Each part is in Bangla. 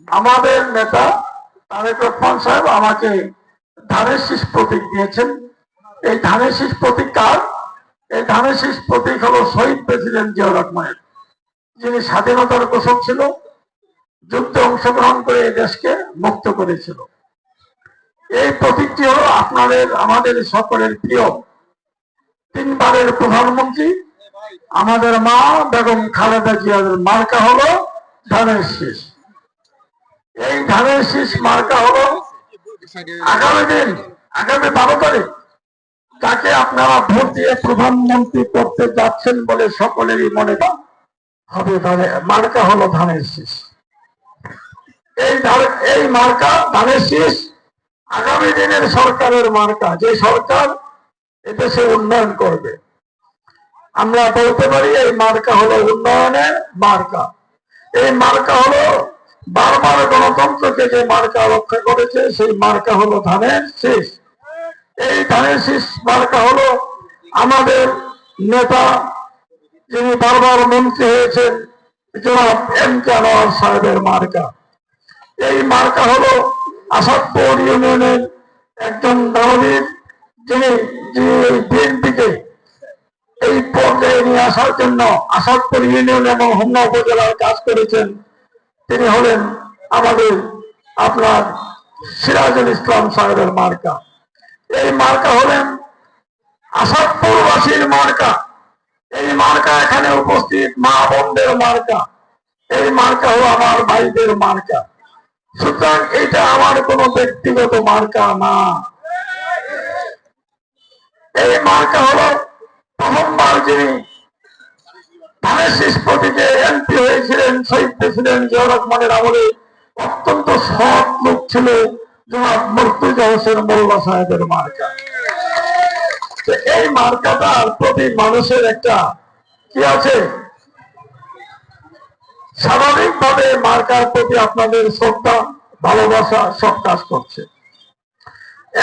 আমাদের নেতা তারেক রহমান সাহেব আমাকে ধানের শীষ প্রতীক দিয়েছেন। এই ধানের শীষ প্রতীক কার? এই ধানের শীষ প্রতীক হলো শহীদ প্রেসিডেন্ট জিয়াউর রহমানের, যিনি স্বাধীনতার ঘোষক ছিল, যুদ্ধে অংশগ্রহণ করে এই দেশকে মুক্ত করেছিল। এই প্রতীকটি হলো আপনাদের আমাদের সকলের প্রিয় তিনবারের প্রধানমন্ত্রী আমাদের মা বেগম খালেদা জিয়ার মার্কা হলো ধানের শীষ। এই ধানের শীষ মার্কা হলো আগামী দিন, আগামী 12 তারিখ যাকে আপনারা ভোট দিয়ে প্রধানমন্ত্রী করতে যাচ্ছেন বলে সকলেরই মনে হবে, মার্কা হলো ধানের শীষ। এই মার্কা ধানের শীষ আগামী দিনের সরকারের মার্কা, যে সরকার এদেশে উন্নয়ন করবে। আমরা বলতে পারি এই মার্কা হলো উন্নয়নের মার্কা। এই মার্কা হলো বারবার গণতন্ত্রকে যে মার্কা রক্ষা করেছে, সেই মার্কা হলো ধানের শীষ। এই ধানের শীষ মার্কা হলো আমাদের নেতা, যিনি বারবার মন্ত্রী হয়েছেন, জনাব এম.কে. আনোয়ার সাহেবের মার্কা। এই মার্কা হলো আসাদপুর ইউনিয়নের একজন দানবীর, যিনি বিএনপিকে এই পর্যায়ে নিয়ে আসার জন্য আসাদপুর ইউনিয়ন এবং হোমনা উপজেলার কাজ করেছেন। তিনি হলেন আমাদের আপনার সিরাজুল ইসলাম সাহেবের মার্কা। এই মার্কা হলেন আসাদপুরবাসীর মার্কা। এই মার্কা এখানে উপস্থিত মা বোনদের মার্কা। এই মার্কা হলো আমার ভাইদের মার্কা। সুতরাং এটা আমার কোনো ব্যক্তিগত মার্কা না। এই মার্কা হলো প্রথমবার যিনি ধানের শীষ প্রতীকে এমপি হয়েছিলেন, শহীদ প্রেসিডেন্ট জিয়াউর রহমানের আমলে অত্যন্ত সৎ লোক ছিল জনাব মুর্তজা হোসেন মোল্লা সাহেবের মার্কা। এই মার্কাটার প্রতি মানুষের একটা কি আছে, স্বাভাবিকভাবে মার্কার প্রতি আপনাদের শ্রদ্ধা ভালোবাসা সব কাজ করছে।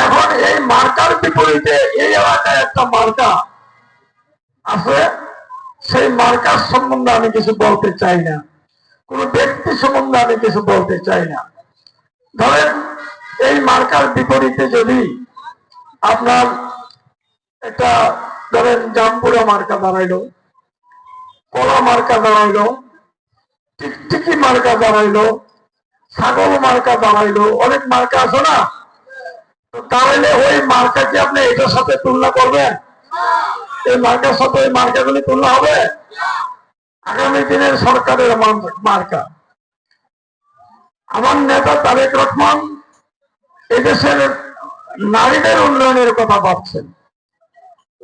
এখন এই মার্কার বিপরীতে এই এলাকায় একটা মার্কা আছে, সেই মার্কার সম্বন্ধে আমি কিছু বলতে চাই না, কোন ব্যক্তি সম্বন্ধে আমি কিছু বলতে চাই না। ধরেন এই মার্কার বিপরীতে যদি আপনার একটা ধরেন জামপুরা মার্কা দাঁড়াইলো, কলা মার্কা দাঁড়াইলো, টিকটিকি মার্কা দাঁড়াইলো, ছাগল মার্কা দাঁড়াইলো, অনেক মার্কা আছে না? তাহলে ওই মার্কা কি আপনি এটার সাথে তুলনা করবেন? এই মার্কার সাথে ওই মার্কাগুলি তুলনা হবে? আগামী দিনের সরকারের মার্কা। আমার নেতা তারেক রহমান এদেশের নারীদের উন্নয়নের কথা ভাবছেন।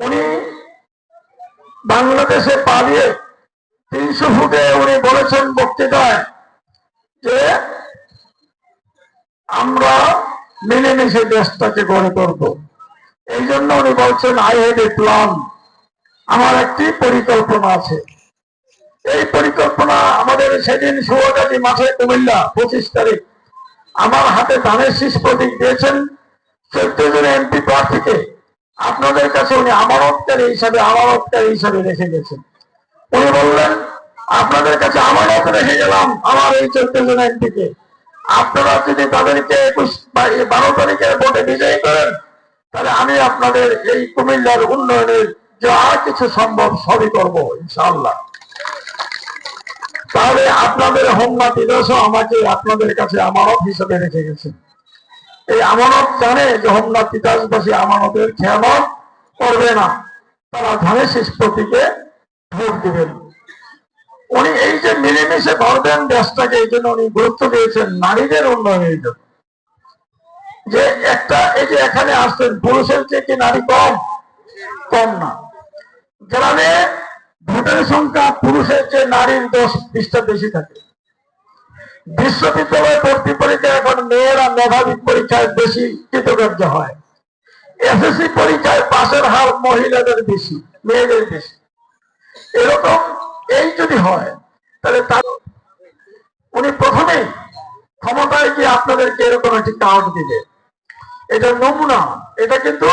উনি বাংলাদেশে পালিয়ে 300 ফুটে উনি বলেছেন বক্তৃতায় যে আমরা মিলেমিশে দেশটাকে গড়ে তুলব। এই জন্য উনি বলছেন আই হ্যাভ এ প্ল্যান, আমার একটি পরিকল্পনা আছে। এই পরিকল্পনা আমাদের সেদিন সুয়াগাজী মাঠে কুমিল্লা 25 তারিখ আমার হাতে ধানের শীষ প্রতীক দিয়েছেন 14 জন এমপি প্রার্থীকে আপনাদের কাছে উনি আমানতকারী হিসাবে রেখে গেছেন। উনি বললেন আপনাদের কাছে আমানত রেখে গেলাম আমার এই 14 জন এমপিকে, আপনারা যদি তাদেরকে 12 তারিখে ভোটে বিজয়ী করেন তাহলে আমি আপনাদের এই কুমিল্লার উন্নয়নের যা কিছু সম্ভব সবই করবো ইনশাআল্লাহ। তাহলে আপনাদের হোমনা তিতাসও আমাকে আপনাদের কাছে আমানত হিসেবে রেখে গেছেন। এই আমানত জানে যে হোমনা তিতাসবাসী আমানতের খেয়ানত করবে না, তারা ধানের শীষ প্রতীকে ভোট দিবেন। উনি এই যে মিলেমিশে ধরবেন দেশটাকে, এই জন্য উনি গুরুত্ব দিয়েছেন নারীদের উন্নয়নের জন্য। যে একটা এই যে এখানে আসছেন, পুরুষের চেয়ে কি নারী কম? কম না। গ্রামে ভোটের সংখ্যা পুরুষের চেয়ে নারীর 10-20টা বেশি থাকে। বিশ্ববিদ্যালয় ভর্তি পরীক্ষায় এখন মেয়েরা মেধাবী পরীক্ষায় বেশি কৃতকার্য হয়। এসএসসি পরীক্ষায় পাশের হার মহিলাদের বেশি, মেয়েদের বেশি। এরকম এই যদি হয় তাহলে তার উনি প্রথমেই ক্ষমতায় গিয়ে আপনাদেরকে এরকম একটি কার্ড দিবে। এটা নমুনা, এটা কিন্তু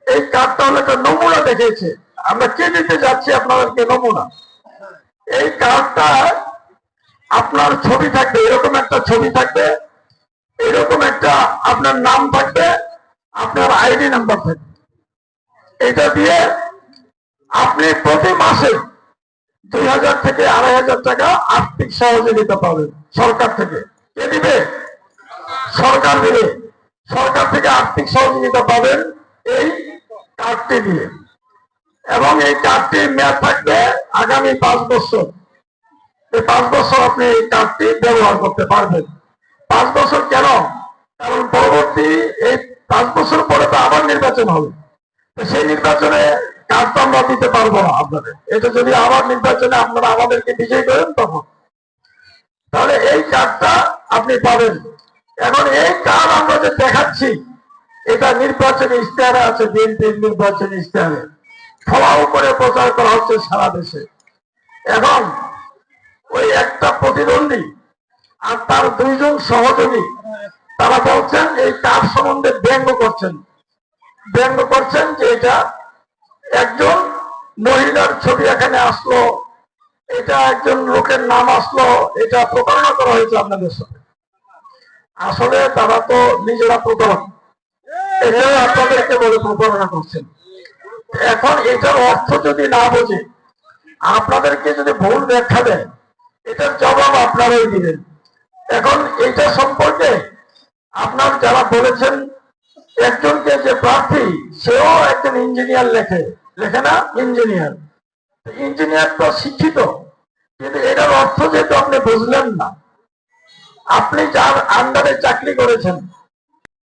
এই কার্ডটা হলো একটা নমুনা দেখেছে। আমরা কে দিতে যাচ্ছি আপনাদেরকে নমুনা। এই কার্ডটা আপনার ছবি থাকবে, এরকম একটা ছবি থাকবে, এরকম একটা আপনার নাম থাকবে, আপনার আইডি নাম্বার থাকবে। এটা দিয়ে আপনি প্রতি মাসে 2000 থেকে 2500 টাকা আর্থিক সহযোগিতা পাবেন সরকার থেকে। কে দিবে? সরকার দিবে। সরকার থেকে আর্থিক সহযোগিতা পাবেন এই কার্ডটি দিয়ে, এবং এই কার্ডটির মেয়াদ থাকবে আগামী 5 বছর। এই 5 বছর আপনি এই কার্ডটি ব্যবহার করতে পারবেন। 5 বছর কেন? কারণ পরবর্তী এই 5 বছর পরে তো আবার নির্বাচন হবে, সেই নির্বাচনে কার্ড তো আমরা দিতে পারবো না আপনাদের। এটা যদি আবার নির্বাচনে আপনারা আমাদেরকে বিজয়ী করেন তখন, তাহলে এই কার্ডটা আপনি পাবেন। এখন এই কার্ড আমরা যে দেখাচ্ছি, এটা নির্বাচনী ইশতেহারে আছে, বিএনপির নির্বাচনী ইশতেহারে ফলাও করে প্রচার করা হচ্ছে সারা দেশে। এখন ওই একটা প্রতিদ্বন্দ্বী আর তার 2 জন সহযোগী, তারা বলছেন এই কার্ড সম্বন্ধে ব্যঙ্গ করছেন যে এটা একজন মহিলার ছবি এখানে আসলো, এটা একজন লোকের নাম আসলো, এটা প্রতারণা করা হয়েছে আপনাদের সাথে। আসলে তারা তো নিজেরা প্রতারক, এটাই আপনাদেরকে বলে প্রতারণা করছেন। এখন এটার অর্থ যদি না বোঝে, আপনাদেরকে যদি ভুল ব্যাখ্যা দেয়, এটার জবাব আপনারাই দিবেন। এখন এটা সম্পর্কে আপনার যারা বলেছেন, একজনকে যে প্রার্থী সেও একজন ইঞ্জিনিয়ার লেখে না? ইঞ্জিনিয়ার তো শিক্ষিত, কিন্তু এটার অর্থ যেহেতু আপনি বুঝলেন না, আপনি যার আন্ডারে চাকরি করেছেন